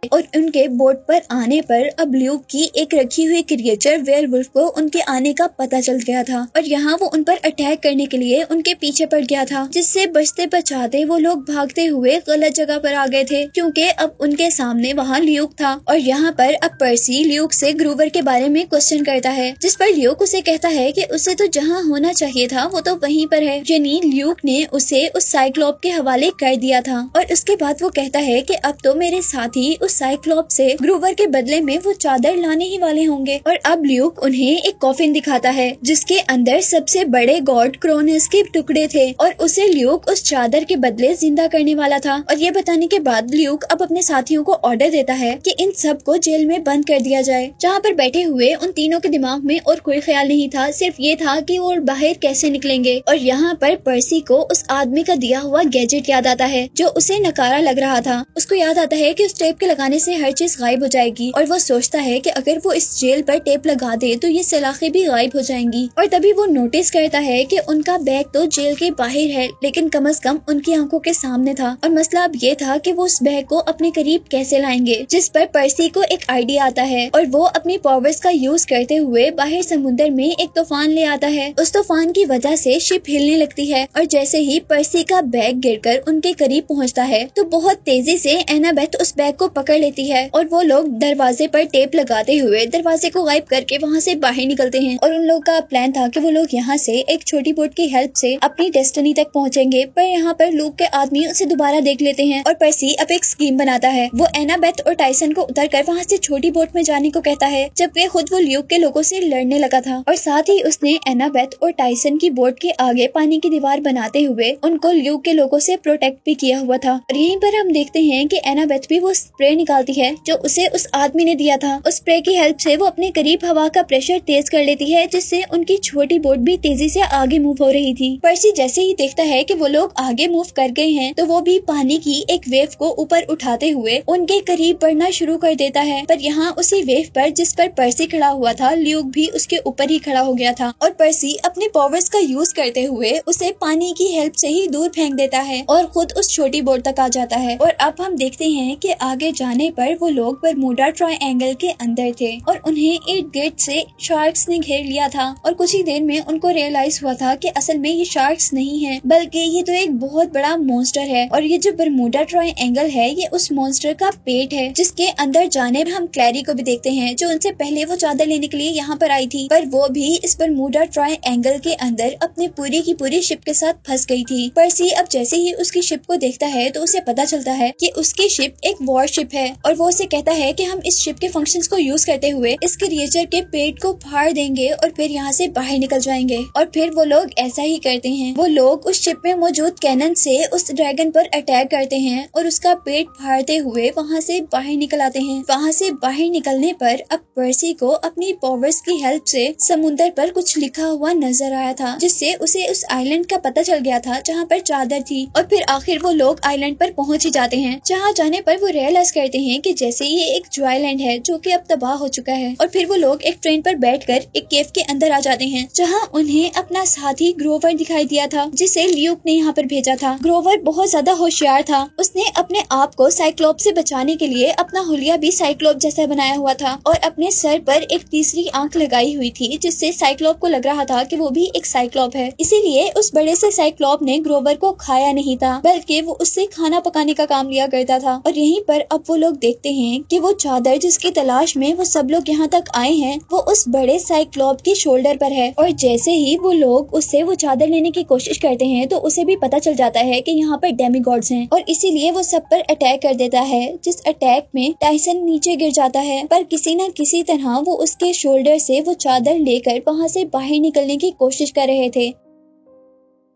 और उनके बोट पर आने पर अब ल्यूक की एक रखी हुई क्रिएचर वेयरवुल्फ को उनके आने का पता चल गया था और यहाँ वो उन पर अटैक करने के लिए उनके पीछे पड़ गया था, जिससे बचते बचाते वो लोग भागते हुए गलत जगह पर आ गए थे, क्योंकि अब उनके सामने वहाँ ल्यूक था। और यहाँ पर अब पर्सी ल्यूक से ग्रूवर के बारे में क्वेश्चन करता है, जिस पर ल्यूक उसे कहता है कि उसे तो जहाँ होना चाहिए था वो तो वहीं पर है, यानी ल्यूक ने उसे उस साइक्लॉप के हवाले कर दिया था। और उसके बाद वो कहता है कि अब तो मेरे साथी साइक्लॉप से ग्रूवर के बदले में वो चादर लाने ही वाले होंगे। और अब ल्यूक उन्हें एक कॉफिन दिखाता है जिसके अंदर सबसे बड़े गॉड क्रोनस के टुकड़े थे और उसे ल्यूक उस चादर के बदले जिंदा करने वाला था। और ये बताने के बाद ल्यूक अब अपने साथियों को ऑर्डर देता है कि इन सब को जेल में बंद कर दिया जाए, जहाँ पर बैठे हुए उन तीनों के दिमाग में और कोई ख्याल नहीं था, सिर्फ ये था कि वो बाहर कैसे निकलेंगे। और यहाँ पर पर्सी को उस आदमी का दिया हुआ गैजेट याद आता है जो उसे नकारा लग रहा था। उसको याद आता है कि उस टेप के लगाने से हर चीज गायब हो जाएगी और वो सोचता है कि अगर वो इस जेल पर टेप लगा दे तो ये सलाखें भी गायब हो जाएंगी। और तभी वो नोटिस करता है कि उनका बैग तो जेल के बाहर है लेकिन कम से कम उनकी आंखों के सामने था। और मसला अब ये था कि वो उस बैग को अपने करीब कैसे लाएंगे, जिस पर पर्सी को एक आइडिया आता है और वो अपनी पावर्स का यूज करते हुए बाहर समुद्र में एक तूफान ले आता है। उस तूफान की वजह से शिप हिलने लगती है और जैसे ही पर्सी का बैग गिरकर उनके करीब पहुंचता है तो बहुत तेजी से एनाबेथ उस बैग को पकड़ लेती है और वो लोग दरवाजे पर टेप लगाते हुए दरवाजे को गायब करके वहाँ से बाहर निकलते हैं। और उन लोग का प्लान था कि वो लोग यहाँ से एक छोटी बोट की हेल्प से अपनी डेस्टिनी तक पहुँचेंगे, पर यहाँ पर लूक के आदमी उसे दोबारा देख लेते हैं और पर्सी अब एक स्कीम बनाता है। वो एनाबेथ और टाइसन को उतरकर वहाँ से छोटी बोट में जाने को कहता है, जब वे खुद वो ल्यूक के लोगों से लड़ने लगा था। और साथ ही उसने एनाबेथ और टाइसन की बोट के आगे पानी की दीवार बनाते हुए उनको ल्यूक के लोगों से प्रोटेक्ट भी किया हुआ था। और यहीं पर हम देखते हैं कि एनाबेथ भी वो स्प्रे निकालती है जो उसे उस आदमी ने दिया था। उस स्प्रे की हेल्प से वो अपने करीब हवा का प्रेशर तेज कर लेती है, जिससे उनकी छोटी बोट भी तेजी से आगे मूव हो रही थी। पर्सी जैसे ही देखता है कि वो लोग आगे मूव कर गए हैं तो वो भी पानी की एक वेव को ऊपर उठाते हुए उनके करीब बढ़ना शुरू कर देता है। पर यहाँ उसी वेव पर जिस पर पर्सी खड़ा हुआ था, ल्यूक भी उसके ऊपर ही खड़ा हो गया था और पर्सी अपने पावर्स का यूज करते हुए उसे पानी की हेल्प से ही दूर फेंक देता है और खुद उस छोटी बोट तक आ जाता है। और अब हम देखते हैं कि आगे जाने पर वो लोग बरमूडा ट्रायंगल के अंदर थे और उन्हें एक गेट से शार्क्स ने घेर लिया था। और कुछ ही देर में उनको रियलाइज हुआ था कि असल में ये शार्क्स नहीं है बल्कि ये तो एक बहुत बड़ा मॉन्स्टर है। और ये जो बरमूडा ट्रायंगल है ये उस मॉन्स्टर का पेट है, जिसके अंदर जाने पर हम क्लैरी को भी देखते हैं जो उनसे पहले वो चादर लेने के लिए यहाँ पर आई थी, पर वो भी इस बरमूडा ट्रायंगल के अंदर अपनी पूरी की पूरी शिप के साथ फंस गई थी। पर्सी अब जैसे ही उसकी शिप को देखता है तो उसे पता चलता है कि उसकी शिप एक वॉर शिप है और वो उसे कहता है कि हम इस शिप के फंक्शंस को यूज करते हुए इस क्रिएचर के पेट को फाड़ देंगे और फिर यहाँ से बाहर निकल जाएंगे। और फिर वो लोग ऐसा ही करते हैं। वो लोग उस शिप में मौजूद कैनन से उस ड्रैगन पर अटैक करते हैं और उसका पेट फाड़ते हुए वहाँ से बाहर निकल आते हैं। वहाँ से बाहर निकलने पर अब पर्सी को अपनी पावर्स की हेल्प से समुद्र पर कुछ लिखा हुआ नजर आया था, जिससे उसे उस आइलैंड का पता चल गया था जहाँ पर चादर थी। और फिर आखिर वो लोग आइलैंड पर पहुँच ही जाते हैं, जहाँ जाने पर वो रियलाइज करते हैं कि जैसे ये एक ज्वाइलैंड है जो कि अब तबाह हो चुका है। और फिर वो लोग एक ट्रेन पर बैठकर एक केव के अंदर आ जाते हैं, जहाँ उन्हें अपना साथी ग्रोवर दिखाई दिया था जिसे ल्यूक ने यहाँ पर भेजा था। ग्रोवर बहुत ज्यादा होशियार था। उसने अपने आप को साइक्लोप से बचाने के लिए अपना हुलिया भी साइक्लोप जैसा बनाया हुआ था और अपने सर पर एक तीसरी आंख लगाई हुई थी, जिससे साइक्लोप को लग रहा था कि वो भी एक साइक्लोप है। इसीलिए उस बड़े से साइक्लोप ने ग्रोवर को खाया नहीं था बल्कि वो उससे खाना पकाने का काम लिया करता था। और यहीं पर अब वो लोग देखते हैं कि वो चादर जिसकी तलाश में वो सब लोग यहाँ तक आए हैं वो उस बड़े साइक्लोप के शोल्डर पर है। और जैसे ही वो लोग उससे वो चादर लेने की कोशिश करते हैं तो उसे भी पता चल जाता है कि यहाँ पर डेमीगॉड्स हैं और इसीलिए वो सब पर अटैक कर देता है, जिस अटैक में टाइसन नीचे गिर जाता है। पर किसी न किसी तरह वो उसके शोल्डर से वो चादर लेकर वहाँ से बाहर निकलने की कोशिश कर रहे थे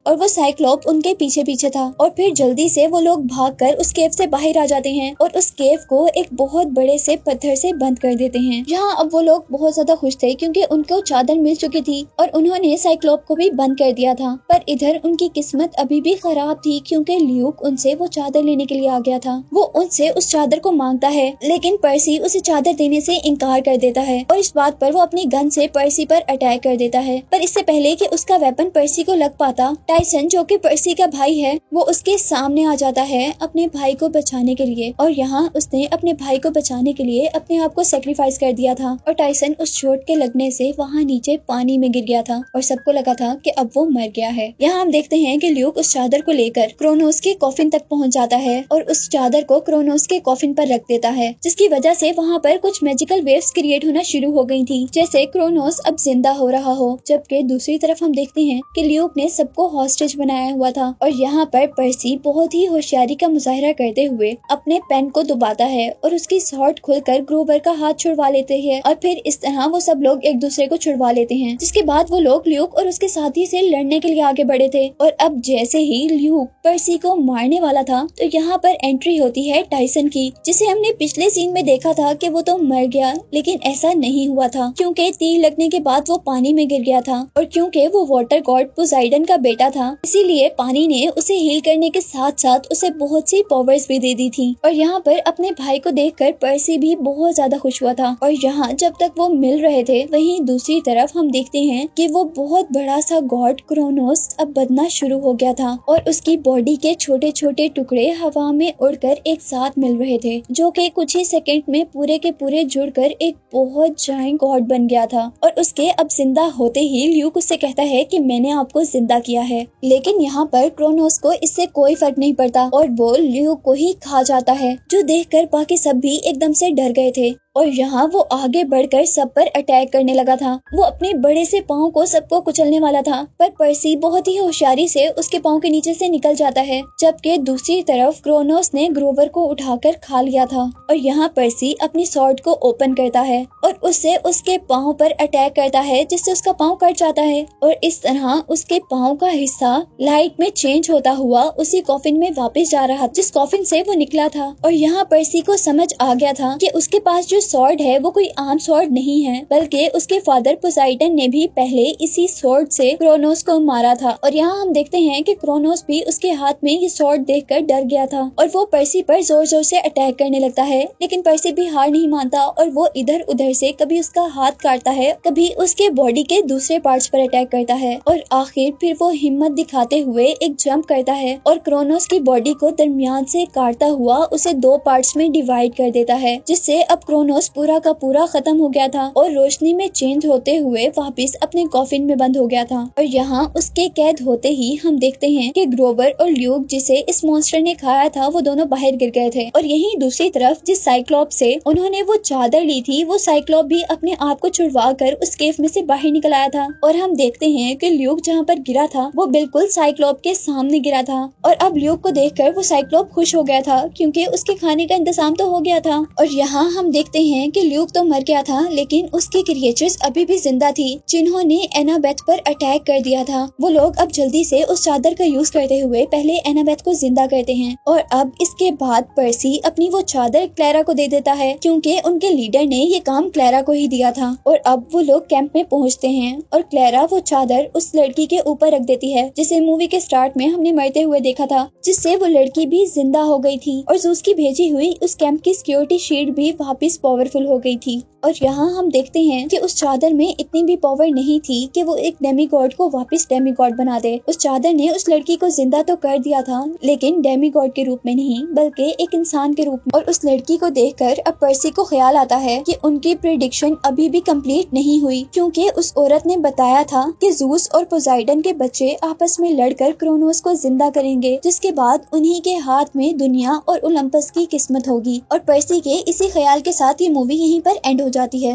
और वो साइक्लोप उनके पीछे पीछे था। और फिर जल्दी से वो लोग भागकर उस केव से बाहर आ जाते हैं और उस केव को एक बहुत बड़े से पत्थर से बंद कर देते हैं। यहाँ अब वो लोग बहुत ज्यादा खुश थे क्योंकि उनको चादर मिल चुकी थी और उन्होंने साइक्लोप को भी बंद कर दिया था। पर इधर उनकी किस्मत अभी भी खराब थी क्योंकि ल्यूक उनसे वो चादर लेने के लिए आ गया था। वो उनसे उस चादर को मांगता है लेकिन पर्सी उसे चादर देने से इनकार कर देता है और इस बात पर वो अपनी गन से पर्सी पर अटैक कर देता है। पर इससे पहले कि उसका वेपन पर्सी को लग पाता, टाइसन जो कि पर्सी का भाई है वो उसके सामने आ जाता है अपने भाई को बचाने के लिए। और यहाँ उसने अपने भाई को बचाने के लिए अपने आप को सेक्रीफाइस कर दिया था और टाइसन उस चोट के लगने से वहाँ नीचे पानी में गिर गया था और सबको लगा था कि अब वो मर गया है। यहाँ हम देखते हैं कि ल्यूक उस चादर को लेकर क्रोनोस के कॉफिन तक पहुँच जाता है और उस चादर को क्रोनोस के कॉफिन पर रख देता है, जिसकी वजह से वहाँ पर कुछ मैजिकल वेव्स क्रिएट होना शुरू हो गई थी, जैसे क्रोनोस अब जिंदा हो रहा हो। जबकि दूसरी तरफ हम देखते हैं कि ल्यूक ने सबको हॉस्टेज बनाया हुआ था और यहाँ पर पर्सी बहुत ही होशियारी का मुजाहिरा करते हुए अपने पेन को दबाता है और उसकी शॉर्ट खुलकर ग्रोवर का हाथ छुड़वा लेते हैं और फिर इस तरह वो सब लोग एक दूसरे को छुड़वा लेते हैं। जिसके बाद वो लोग ल्यूक और उसके साथी से लड़ने के लिए आगे बढ़े थे और अब जैसे ही ल्यूक पर्सी को मारने वाला था तो यहाँ पर एंट्री होती है टाइसन की, जिसे हमने पिछले सीन में देखा था कि वो तो मर गया, लेकिन ऐसा नहीं हुआ था क्योंकि तीर लगने के बाद वो पानी में गिर गया था और क्योंकि वो वाटर गॉड पोसाइडन का बेटा था, इसीलिए पानी ने उसे हील करने के साथ साथ उसे बहुत सी पावर्स भी दे दी थी। और यहाँ पर अपने भाई को देखकर पर्सी भी बहुत ज्यादा खुश हुआ था। और यहाँ जब तक वो मिल रहे थे, वहीं दूसरी तरफ हम देखते हैं कि वो बहुत बड़ा सा गॉड क्रोनोस अब बनना शुरू हो गया था और उसकी बॉडी के छोटे छोटे टुकड़े हवा में उड़कर एक साथ मिल रहे थे, जो कि कुछ ही सेकंड में पूरे के पूरे जुड़कर एक बहुत जायंट गॉड बन गया था। और उसके अब जिंदा होते ही ल्यूक उससे कहता है कि मैंने आपको जिंदा किया है। लेकिन यहाँ पर क्रोनोस को इससे कोई फर्क नहीं पड़ता और वो ल्यूक को ही खा जाता है, जो देखकर बाकी सब भी एकदम से डर गए थे। और यहाँ वो आगे बढ़कर सब पर अटैक करने लगा था। वो अपने बड़े से पाँव को सबको कुचलने वाला था, पर पर्सी बहुत ही होशियारी से उसके पाँव के नीचे से निकल जाता है, जबकि दूसरी तरफ क्रोनोस ने ग्रोवर को उठाकर खा लिया था। और यहाँ पर्सी अपनी स्वॉर्ड को ओपन करता है और उससे उसके पाँव पर अटैक करता है, जिससे उसका पाँव कट जाता है। और इस तरह उसके पाँव का हिस्सा लाइट में चेंज होता हुआ उसी कॉफिन में वापस जा रहा, जिस कॉफिन से वो निकला था। और यहाँ पर्सी को समझ आ गया था कि उसके पास जो स्वॉर्ड है वो कोई आम स्वॉर्ड नहीं है, बल्कि उसके फादर पोसाइडन ने भी पहले इसी स्वॉर्ड से क्रोनोस को मारा था। और यहाँ हम देखते हैं कि क्रोनोस भी उसके हाथ में ये स्वॉर्ड देखकर डर गया था और वो पर्सी पर जोर जोर से अटैक करने लगता है। लेकिन पर्सी भी हार नहीं मानता और वो इधर उधर से कभी उसका हाथ काटता है, कभी उसके बॉडी के दूसरे पार्ट्स पर अटैक करता है और आखिर फिर वो हिम्मत दिखाते हुए एक जंप करता है और क्रोनोस की बॉडी को दरमियान से काटता हुआ उसे दो पार्ट्स में डिवाइड कर देता है, जिससे अब क्रोनोस पूरा का पूरा खत्म हो गया था और रोशनी में चेंज होते हुए वापस अपने कॉफिन में बंद हो गया था। और यहाँ उसके कैद होते ही हम देखते हैं कि ग्रोवर और ल्यूक, जिसे इस मॉन्स्टर ने खाया था, वो दोनों बाहर गिर गए थे। और यहीं दूसरी तरफ जिस साइक्लोप से उन्होंने वो चादर ली थी, वो साइक्लोप भी अपने आप को छुड़वा कर उस केव में से बाहर निकल आया था। और हम देखते हैं कि ल्यूक जहाँ पर गिरा था वो बिल्कुल साइक्लोप के सामने गिरा था। और अब ल्यूक को देखकर वो साइक्लोप खुश हो गया था, क्योंकि उसके खाने का इंतजाम तो हो गया था। और यहाँ हम देखते हैं कि ल्यूक तो मर गया था, लेकिन उसकी क्रिएचर्स अभी भी जिंदा थी, जिन्होंने एनाबेथ पर अटैक कर दिया था। वो लोग अब जल्दी से उस चादर का यूज करते हुए पहले एनाबेथ को जिंदा करते हैं और अब इसके बाद पर्सी अपनी वो चादर क्लैरा को दे देता है, क्योंकि उनके लीडर ने ये काम क्लैरा को ही दिया था। और अब वो लोग कैंप में पहुंचते हैं और क्लैरा वो चादर उस लड़की के ऊपर रख देती है, जिसे मूवी के स्टार्ट में हमने मरते हुए देखा था, जिससे वो लड़की भी जिंदा हो गई थी और जूस की भेजी हुई उस कैंप की सिक्योरिटी शील्ड भी वापस पावरफुल हो गई थी। और यहाँ हम देखते हैं कि उस चादर में इतनी भी पावर नहीं थी कि वो एक डेमीगॉड को वापस डेमीगॉड बना दे। उस चादर ने उस लड़की को जिंदा तो कर दिया था, लेकिन डेमीगॉड के रूप में नहीं, बल्कि एक इंसान के रूप में। और उस लड़की को देखकर अब पर्सी को ख्याल आता है कि उनकी प्रेडिक्शन अभी भी कंप्लीट नहीं हुई, क्योंकि उस औरत ने बताया था कि जूस और पोसाइडन के बच्चे आपस में लड़कर क्रोनोस को जिंदा करेंगे, जिसके बाद उन्हीं के हाथ में दुनिया और ओलंपस की किस्मत होगी। और पर्सी के इसी ख्याल के साथ ये मूवी यहीं पर एंड हो जाती है।